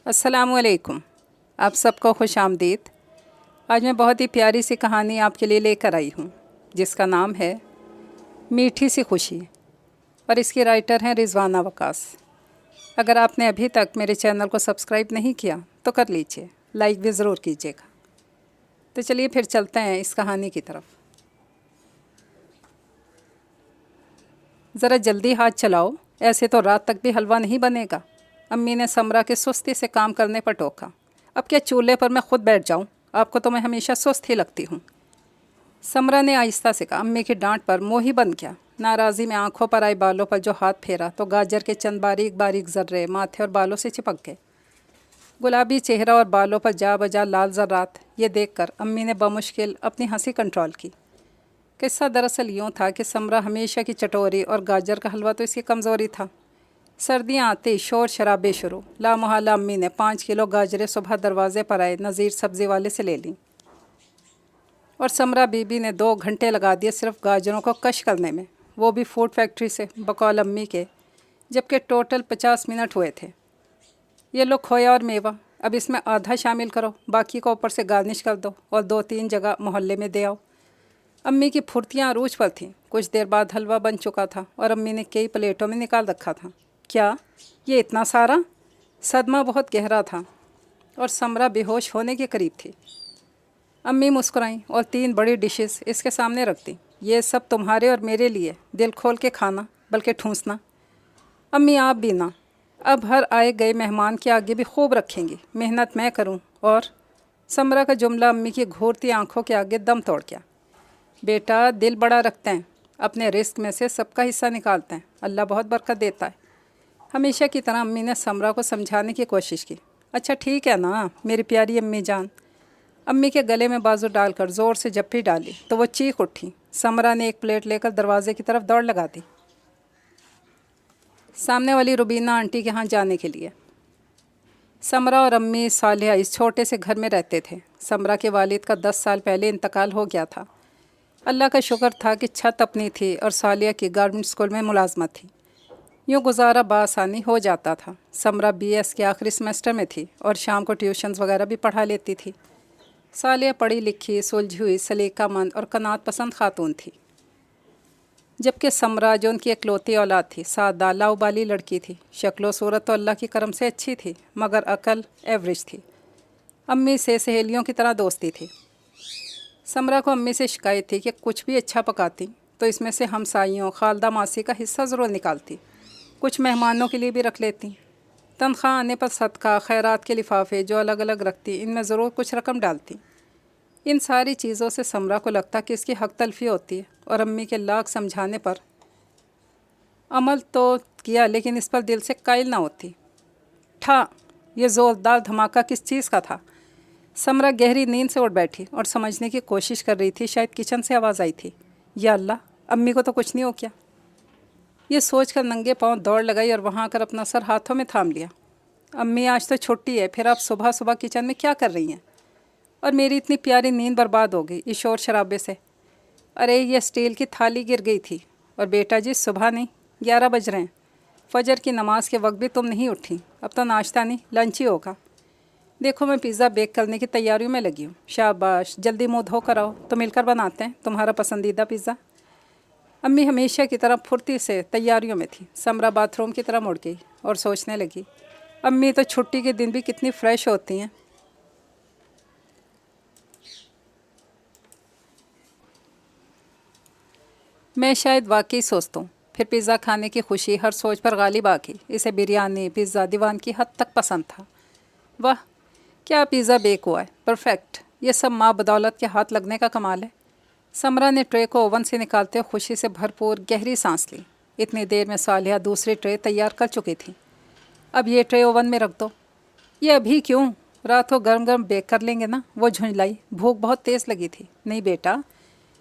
अस्सलाम वालेकुम। आप सबको खुश आमदीद। आज मैं बहुत ही प्यारी सी कहानी आपके लिए लेकर आई हूँ जिसका नाम है मीठी सी खुशी और इसकी राइटर हैं रिजवाना वकास। अगर आपने अभी तक मेरे चैनल को सब्सक्राइब नहीं किया तो कर लीजिए, लाइक भी ज़रूर कीजिएगा। तो चलिए फिर चलते हैं इस कहानी की तरफ। ज़रा जल्दी हाथ चलाओ, ऐसे तो रात तक भी हलवा नहीं बनेगा। अम्मी ने समरा के सुस्ती से काम करने पर टोका। अब क्या चूल्हे पर मैं खुद बैठ जाऊं? आपको तो मैं हमेशा सुस्त ही लगती हूँ। समरा ने आहिस्ता से कहा। अम्मी की डांट पर मुँह ही बंद किया। नाराज़ी में आंखों पर आए बालों पर जो हाथ फेरा तो गाजर के चंद बारीक बारीक जर्रे माथे और बालों से चिपक गए। गुलाबी चेहरा और बालों पर जा बजा लाल ज़र्रात, ये देखकर अम्मी ने बमुश्किल अपनी हंसी कंट्रोल की। किस्सा दरअसल यूँ था कि समरा हमेशा की चटोरी और गाजर का हलवा तो इसकी कमज़ोरी था। सर्दियाँ आते ही शोर शराबे शुरू। लामोहल्ला अम्मी ने 5 किलो गाजरें सुबह दरवाजे पर आए नज़ीर सब्ज़ी वाले से ले लीं और समरा बीबी ने 2 घंटे लगा दिए सिर्फ गाजरों को कश करने में, वो भी फूड फैक्ट्री से बकौल अम्मी के, जबकि टोटल 50 मिनट हुए थे। ये लो खोया और मेवा, अब इसमें आधा शामिल करो, बाकी को ऊपर से गार्निश कर दो और 2-3 जगह मोहल्ले में दे आओ। अम्मी की फुर्तियाँ अरूज पर थीं। कुछ देर बाद हलवा बन चुका था और अम्मी ने कई प्लेटों में निकाल रखा था। क्या ये इतना सारा? सदमा बहुत गहरा था और समरा बेहोश होने के करीब थी। अम्मी मुस्कुराईं और 3 बड़ी डिशेस इसके सामने रख दी। ये सब तुम्हारे और मेरे लिए, दिल खोल के खाना, बल्कि ठूंसना। अम्मी आप भी ना, अब हर आए गए मेहमान के आगे भी खूब रखेंगी, मेहनत मैं करूं। और समरा का जुमला अम्मी की घूरती आंखों के आगे दम तोड़ गया। बेटा दिल बड़ा रखते हैं, अपने रिस्क में से सबका हिस्सा निकालते हैं, अल्लाह बहुत बरकत देता है। हमेशा की तरह अम्मी ने समरा को समझाने की कोशिश की। अच्छा ठीक है ना मेरी प्यारी अम्मी जान। अम्मी के गले में बाजू डालकर ज़ोर से जप्पी डाली तो वो चीख उठी। समरा ने एक प्लेट लेकर दरवाजे की तरफ दौड़ लगा दी, सामने वाली रुबीना आंटी के यहाँ जाने के लिए। समरा और अम्मी सालिया इस छोटे से घर में रहते थे। समरा के वालिद का 10 साल पहले इंतकाल हो गया था। अल्लाह का शुक्र था कि छत अपनी थी और सालिया की गवर्नमेंट स्कूल में मुलाजमत थी। यूँ गुजारा बआसानी हो जाता था। समरा BS के आखिरी सेमेस्टर में थी और शाम को ट्यूशन्स वगैरह भी पढ़ा लेती थी। सालिया पढ़ी लिखी, सुलझी हुई, सलीकामंद और कनात पसंद खातून थी, जबकि समरा जो उनकी इकलौती औलाद थी, सादा लाउबाली लड़की थी। शक्लो सूरत तो अल्लाह की करम से अच्छी थी, मगर अकल एवरेज थी। अम्मी से सहेलियों की तरह दोस्ती थी। समरा को अम्मी से शिकायत थी कि कुछ भी अच्छा पकाती तो इसमें से हमसाइयों खालदा मासी का हिस्सा ज़रूर निकालती, कुछ मेहमानों के लिए भी रख लेती। तनख्वाह आने पर सदका खैरात के लिफाफे जो अलग अलग रखती, इनमें ज़रूर कुछ रकम डालती। इन सारी चीज़ों से समरा को लगता कि इसकी हक तलफी होती है और अम्मी के लाख समझाने पर अमल तो किया, लेकिन इस पर दिल से कायल ना होती। ठा, ये ज़ोरदार धमाका किस चीज़ का था? समरा गहरी नींद से उठ बैठी और समझने की कोशिश कर रही थी। शायद किचन से आवाज़ आई थी। या अल्लाह, अम्मी को तो कुछ नहीं हो क्या? ये सोचकर नंगे पांव दौड़ लगाई और वहाँ आकर अपना सर हाथों में थाम लिया। अम्मी आज तो छुट्टी है, फिर आप सुबह सुबह किचन में क्या कर रही हैं? और मेरी इतनी प्यारी नींद बर्बाद हो गई इस शोर शराबे से। अरे ये स्टील की थाली गिर गई थी। और बेटा जी सुबह नहीं, 11 बज रहे हैं। फजर की नमाज के वक्त भी तुम नहीं उठी। अब तो नाश्ता नहीं, लंच ही होगा। देखो मैं पिज़्ज़ा बेक करने की तैयारियों में लगी हूँ। शाबाश, जल्दी मुँह धो कर आओ तो मिलकर बनाते हैं तुम्हारा पसंदीदा पिज़्ज़ा। अम्मी हमेशा की तरह फुर्ती से तैयारियों में थी। समरा बाथरूम की तरह मुड़ गई और सोचने लगी, अम्मी तो छुट्टी के दिन भी कितनी फ़्रेश होती हैं। मैं शायद वाकई सोचता हूँ। फिर पिज़्ज़ा खाने की खुशी हर सोच पर गालिब आ गई। इसे बिरयानी पिज़्ज़ा दीवान की हद तक पसंद था। वाह क्या पिज़्ज़ा बेक हुआ है, परफेक्ट। ये सब माँ बदौलत के हाथ लगने का कमाल है। समरा ने ट्रे को ओवन से निकालते हुए खुशी से भरपूर गहरी सांस ली। इतनी देर में सालिया दूसरी ट्रे तैयार कर चुकी थी। अब ये ट्रे ओवन में रख दो। ये अभी क्यों, रात को गर्म गर्म बेक कर लेंगे ना, वो झुंझलाई। भूख बहुत तेज़ लगी थी। नहीं बेटा,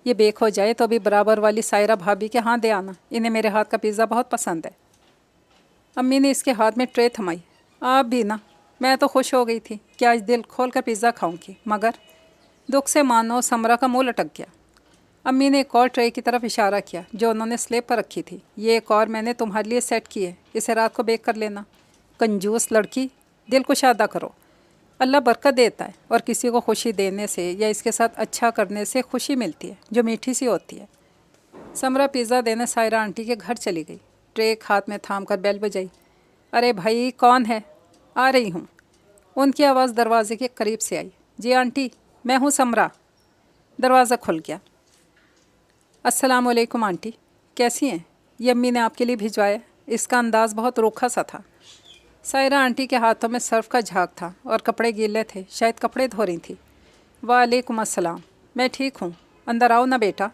ये बेक हो जाए तो अभी बराबर वाली सायरा भाभी के हाथ दे आना, इन्हें मेरे हाथ का पिज़्ज़ा बहुत पसंद है। अम्मी ने इसके हाथ में ट्रे थमाई। आप भी ना, मैं तो खुश हो गई थी कि आज दिल खोल कर पिज़्ज़ा खाऊंगी, मगर दुख से मानो समरा का मुँह लटक गया। अम्मी ने एक और ट्रे की तरफ इशारा किया जो उन्होंने स्लेब पर रखी थी। ये एक और मैंने तुम्हारे लिए सेट की है, इसे रात को बेक कर लेना। कंजूस लड़की, दिल कुशादा करो। अल्लाह बरकत देता है और किसी को खुशी देने से या इसके साथ अच्छा करने से खुशी मिलती है जो मीठी सी होती है। समरा पिज़्ज़ा देने सायरा आंटी के घर चली गई। ट्रे एक हाथ में थाम कर बेल बजाई। अरे भाई कौन है? आ रही हूँ। उनकी आवाज़ दरवाजे के करीब से आई। जी आंटी, मैं हूँ समरा। दरवाज़ा खुल गया। अस्सलाम वालेकुम आंटी, कैसी हैं? ये अम्मी ने आपके लिए भिजवाया। इसका अंदाज़ बहुत रूखा सा था। सायरा आंटी के हाथों में सर्फ का झाग था और कपड़े गीले थे, शायद कपड़े धो रही थी। वालेकुम अस्सलाम, मैं ठीक हूँ, अंदर आओ ना बेटा,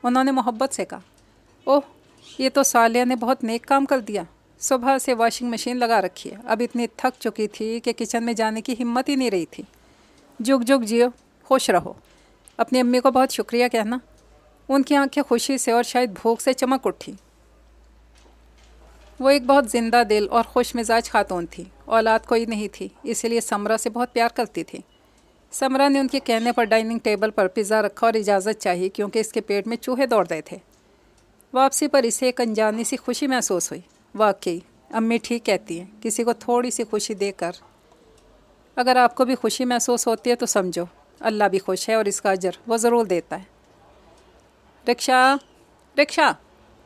उन्होंने मोहब्बत से कहा। ओह, ये तो सालिया ने बहुत नेक काम कर दिया। सुबह से वॉशिंग मशीन लगा रखी है, अब इतनी थक चुकी थी कि किचन में जाने की हिम्मत ही नहीं रही थी। जुग जुग जियो, खुश रहो। अपनी अम्मी को बहुत शुक्रिया कहना। उनकी आंखें खुशी से और शायद भूख से चमक उठी। वो एक बहुत ज़िंदा दिल और खुश मिजाज खातून थी। औलाद कोई नहीं थी, इसीलिए समरा से बहुत प्यार करती थी। समरा ने उनके कहने पर डाइनिंग टेबल पर पिज़्ज़ा रखा और इजाज़त चाहिए क्योंकि इसके पेट में चूहे दौड़ रहे थे। वापसी पर इसे एक अनजानी सी खुशी महसूस हुई। वाकई अम्मी ठीक कहती हैं, किसी को थोड़ी सी खुशी देकर अगर आपको भी खुशी महसूस होती है तो समझो अल्लाह भी खुश है और इसका अजर वो ज़रूर देता है। रिक्शा, रिक्शा,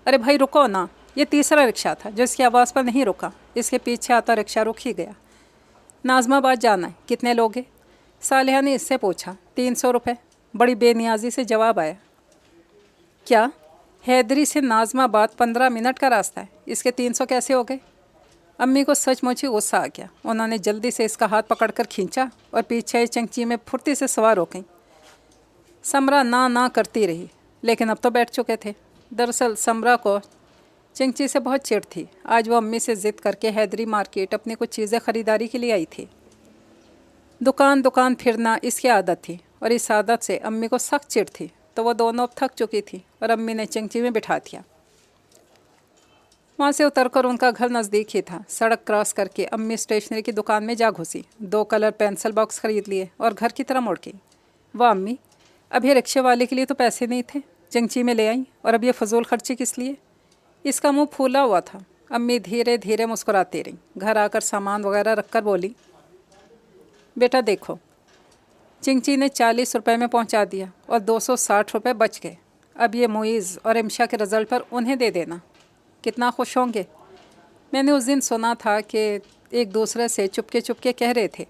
अरे भाई रुको ना। ये तीसरा रिक्शा था जो इसकी आवाज़ पर नहीं रुका। इसके पीछे आता रिक्शा रुक ही गया। नाज़माबाद जाना है, कितने लोग हैं? सालिहा ने इससे पूछा। 300 रुपये, बड़ी बेनियाजी से जवाब आया। क्या? हैदरी से नाज़माबाद 15 मिनट का रास्ता है, इसके 300 कैसे हो गए? अम्मी को सचमुच ही गुस्सा आ गया। उन्होंने जल्दी से इसका हाथ पकड़कर खींचा और पीछे चंची में फुर्ती से सवार हो गई। समरा ना करती रही, लेकिन अब तो बैठ चुके थे। दरअसल समरा को चिंची से बहुत चिढ़ थी। आज वो अम्मी से ज़िद करके हैदरी मार्केट अपनी कुछ चीज़ें ख़रीदारी के लिए आई थी। दुकान दुकान फिरना इसकी आदत थी और इस आदत से अम्मी को सख्त चिढ़ थी। तो वो दोनों अब थक चुकी थी और अम्मी ने चिंची में बिठा दिया। वहाँ से उतरकर उनका घर नज़दीक ही था। सड़क क्रॉस करके अम्मी स्टेशनरी की दुकान में जा घुसी। 2 कलर पेंसिल बॉक्स ख़रीद लिए और घर की तरह मुड़ गई। वाह अम्मी, अभी रिक्शे वाले के लिए तो पैसे नहीं थे, चिंची में ले आई, और अब ये फजूल खर्ची किस लिए? इसका मुंह फूला हुआ था। अम्मी धीरे धीरे मुस्कुराती रही। घर आकर सामान वगैरह रखकर बोली, बेटा देखो, चिंची ने 40 रुपये में पहुंचा दिया और 260 रुपये बच गए। अब ये मुइज़ और इम्शा के रिज़ल्ट पर उन्हें दे देना, कितना खुश होंगे। मैंने उस दिन सुना था कि एक दूसरे से चुपके चुपके कह रहे थे,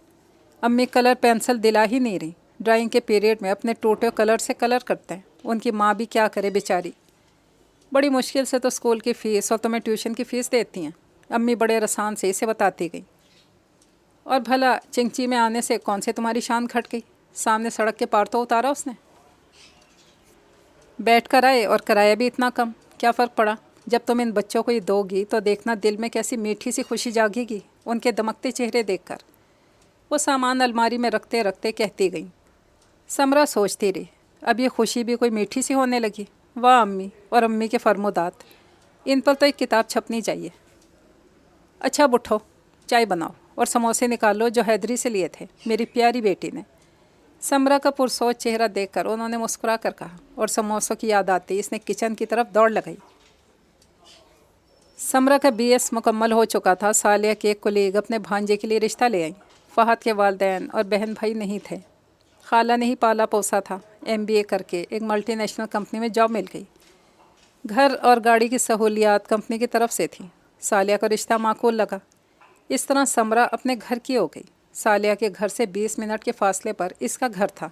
अम्मी कलर पेंसिल दिला ही नहीं रही, ड्राइंग के पीरियड में अपने टूटे कलर से कलर करते हैं। उनकी माँ भी क्या करे बेचारी, बड़ी मुश्किल से तो स्कूल की फ़ीस और तुम्हें ट्यूशन की फ़ीस देती हैं। अम्मी बड़े रसान से इसे बताती गई। और भला चिंची में आने से कौन से तुम्हारी शान घट गई? सामने सड़क के पार तो उतारा उसने। बैठ कर आए और किराया भी इतना कम, क्या फ़र्क पड़ा? जब तुम इन बच्चों को ये दोगी तो देखना दिल में कैसी मीठी सी खुशी जागेगी उनके दमकते चेहरे देखकर। वो सामान अलमारी में रखते रखते कहती गई। समरा सोचती रही, अब ये खुशी भी कोई मीठी सी होने लगी। वाह अम्मी और अम्मी के फरमोदात, इन पर तो एक किताब छपनी चाहिए। अच्छा अब उठो, चाय बनाओ और समोसे निकालो जो हैदरी से लिए थे, मेरी प्यारी बेटी ने। समरा का पुरसोच चेहरा देखकर उन्होंने मुस्कुरा कर कहा, और समोसों की याद आती इसने किचन की तरफ दौड़ लगाई। समरा का BS मुकम्मल हो चुका था। सालिया के एक कोलीग अपने भांजे के लिए रिश्ता ले आई। फ़हद के वालिदैन और बहन भाई नहीं थे। खाला ने ही पाला पोसा था। MBA करके एक मल्टीनेशनल कंपनी में जॉब मिल गई। घर और गाड़ी की सहूलियात कंपनी की तरफ से थी। सालिया का रिश्ता माकूल लगा। इस तरह समरा अपने घर की हो गई। सालिया के घर से 20 मिनट के फासले पर इसका घर था।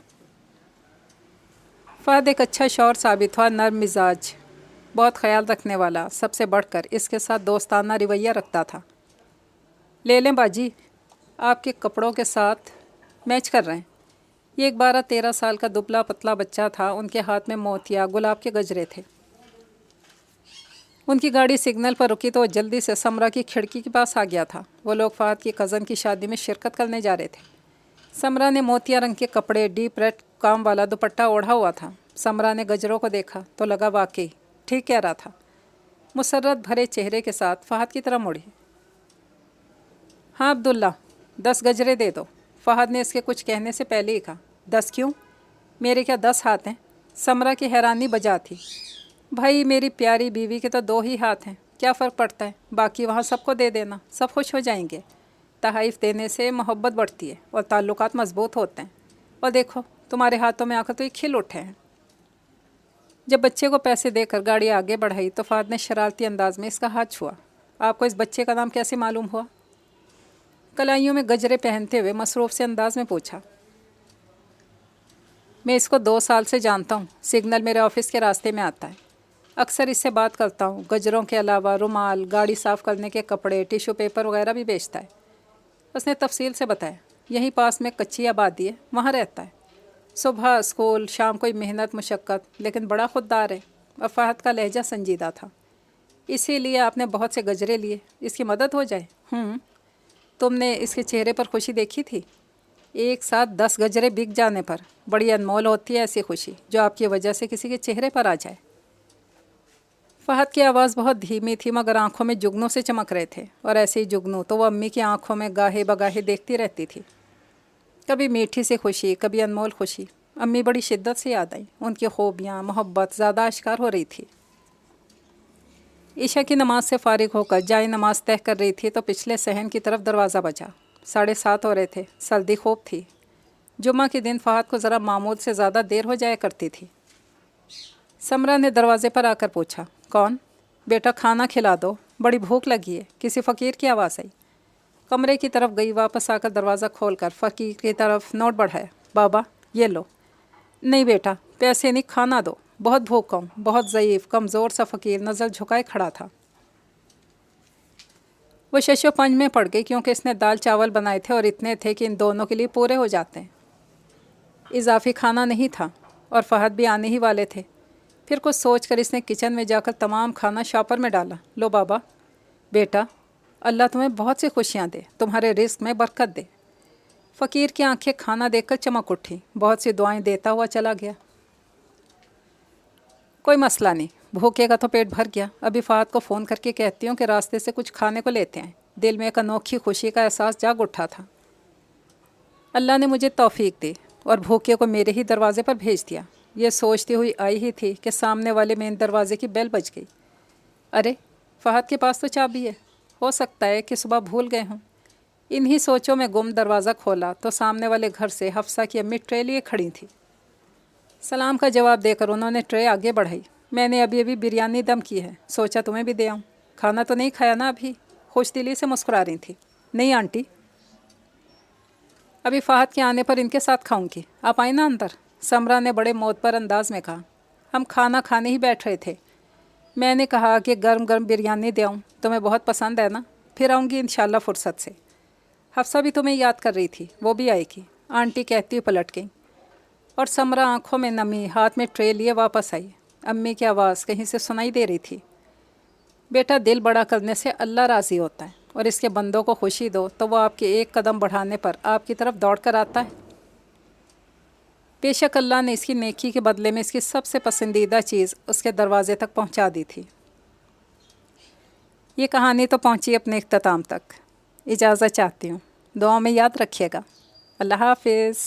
फ़हद एक अच्छा शौहर साबित हुआ, नर्म मिजाज, बहुत ख्याल रखने वाला, सबसे बढ़कर इसके साथ दोस्ताना रवैया रखता था। ले लें बाजी, आपके कपड़ों के साथ मैच कर रहे हैं। ये एक 12-13 साल का दुबला पतला बच्चा था। उनके हाथ में मोतिया गुलाब के गजरे थे। उनकी गाड़ी सिग्नल पर रुकी तो वो जल्दी से समरा की खिड़की के पास आ गया था। वो लोग फ़हद की कज़न की शादी में शिरकत करने जा रहे थे। समरा ने मोतिया रंग के कपड़े, डीप रेड काम वाला दुपट्टा ओढ़ा हुआ था। समरा ने गजरों को देखा तो लगा वाकई ठीक कह रहा था। मुसर्रत भरे चेहरे के साथ फ़हद की तरफ मुड़ी। हाँ अब्दुल्ला, 10 गजरे दे दो। फ़हद ने इसके कुछ कहने से पहले ही कहा। 10 क्यों? मेरे क्या 10 हाथ हैं? समरा की हैरानी बजा थी। भाई मेरी प्यारी बीवी के तो 2 ही हाथ हैं, क्या फ़र्क पड़ता है? बाकी वहाँ सबको दे देना, सब खुश हो जाएंगे। तहफ़ देने से मोहब्बत बढ़ती है और ताल्लुकात मजबूत होते हैं। और देखो तुम्हारे हाथों में आकर तो ये खिल उठे हैं। जब बच्चे को पैसे देकर गाड़ी आगे बढ़ाई तो फ़हद ने शरारती अंदाज में इसका हाथ छुआ। आपको इस बच्चे का नाम कैसे मालूम हुआ? कलाइयों में गजरे पहनते हुए मसरूफ़ से अंदाज में पूछा। मैं इसको 2 साल से जानता हूँ। सिग्नल मेरे ऑफिस के रास्ते में आता है। अक्सर इससे बात करता हूँ। गजरों के अलावा रुमाल, गाड़ी साफ़ करने के कपड़े, टिश्यू पेपर वगैरह भी बेचता है। उसने तफसील से बताया। यहीं पास में कच्ची आबादी है, वहाँ रहता है। सुबह स्कूल, शाम कोई मेहनत मुशक्क़त, लेकिन बड़ा खुददार है। और फ़हद का लहजा संजीदा था। इसीलिए आपने बहुत से गजरे लिए, इसकी मदद हो जाए। तुमने इसके चेहरे पर खुशी देखी थी? एक साथ 10 गजरे बिक जाने पर बड़ी अनमोल होती है ऐसी खुशी, जो आपकी वजह से किसी के चेहरे पर आ जाए। फ़हद की आवाज़ बहुत धीमी थी, मगर आंखों में जुगनू से चमक रहे थे। और ऐसे ही जुगनू तो वो अम्मी की आंखों में गाहे बगाहे देखती रहती थी। कभी मीठी सी खुशी, कभी अनमोल खुशी। अम्मी बड़ी शिद्दत से याद आई। उनकी खूबियाँ, मोहब्बत ज़्यादा आश्कार हो रही थी। ईशा की नमाज से फारिग होकर जाए नमाज तय कर रही थी तो पिछले सहन की तरफ दरवाज़ा बजा। 7:30 हो रहे थे। सर्दी खूब थी। जुम्मा के दिन फ़हद को ज़रा मामूल से ज़्यादा देर हो जाया करती थी। समरा ने दरवाजे पर आकर पूछा, कौन? बेटा खाना खिला दो, बड़ी भूख लगी है। किसी फ़कीर की आवाज़ आई। कमरे की तरफ गई। वापस आकर दरवाज़ा खोलकर फ़कीर की तरफ नोट बढ़ाया। बाबा ये लो। नहीं बेटा, पैसे नहीं, खाना दो, बहुत भूखा हूँ। बहुत ज़ईफ़ कमज़ोर सा फ़कीर नज़र झुकाए खड़ा था। वो शशोपंज में पड़ गई, क्योंकि इसने दाल चावल बनाए थे और इतने थे कि इन दोनों के लिए पूरे हो जाते हैं। इजाफ़ी खाना नहीं था और फ़हद भी आने ही वाले थे। फिर कुछ सोचकर इसने किचन में जाकर तमाम खाना शॉपर में डाला। लो बाबा। बेटा, अल्लाह तुम्हें बहुत सी खुशियाँ दे, तुम्हारे रिस्क में बरकत दे। फ़कीर की आंखें खाना देखकर चमक उठी। बहुत सी दुआएं देता हुआ चला गया। कोई मसला नहीं, भूखेगा तो पेट भर गया। अभी फ़हद को फ़ोन करके कहती हूँ कि रास्ते से कुछ खाने को लेते हैं। दिल में एक अनोखी खुशी का एहसास जाग उठा था। अल्लाह ने मुझे तौफीक दी और भूखे को मेरे ही दरवाज़े पर भेज दिया। ये सोचती हुई आई ही थी कि सामने वाले मेन दरवाज़े की बेल बज गई। अरे, फ़हद के पास तो चाबी है। हो सकता है कि सुबह भूल गए हों। इन्हीं सोचों में गुम दरवाज़ा खोला तो सामने वाले घर से हफ्सा की अम्मी ट्रे लिए खड़ी थी। सलाम का जवाब देकर उन्होंने ट्रे आगे बढ़ाई। मैंने अभी बिरयानी दम की है, सोचा तुम्हें भी दे आऊँ। खाना तो नहीं खाया ना अभी? खुश दिली से मुस्कुरा रही थी। नहीं आंटी, अभी फ़हद के आने पर इनके साथ खाऊंगी। आप आए ना अंदर, समरा ने बड़े मोतबर अंदाज में कहा। हम खाना खाने ही बैठ रहे थे। मैंने कहा कि गर्म गर्म बिरयानी दे आऊँ, तुम्हें बहुत पसंद है ना? फिर आऊँगी इंशाल्लाह फ़ुर्सत से। हफ्सा भी तुम्हें याद कर रही थी, वो भी आएगी, आंटी कहती हुई पलट गई। और समरा आंखों में नमी, हाथ में ट्रे लिए वापस आई। अम्मी की आवाज़ कहीं से सुनाई दे रही थी। बेटा, दिल बड़ा करने से अल्लाह राज़ी होता है, और इसके बंदों को खुशी दो तो वो आपके एक कदम बढ़ाने पर आपकी तरफ दौड़ कर आता है। बेशक अल्लाह ने इसकी नेकी के बदले में इसकी सबसे पसंदीदा चीज़ उसके दरवाजे तक पहुंचा दी थी। ये कहानी तो पहुंची अपने इख्तिताम तक। इजाज़त चाहती हूँ। दुआ में याद रखिएगा। अल्लाह हाफिज़।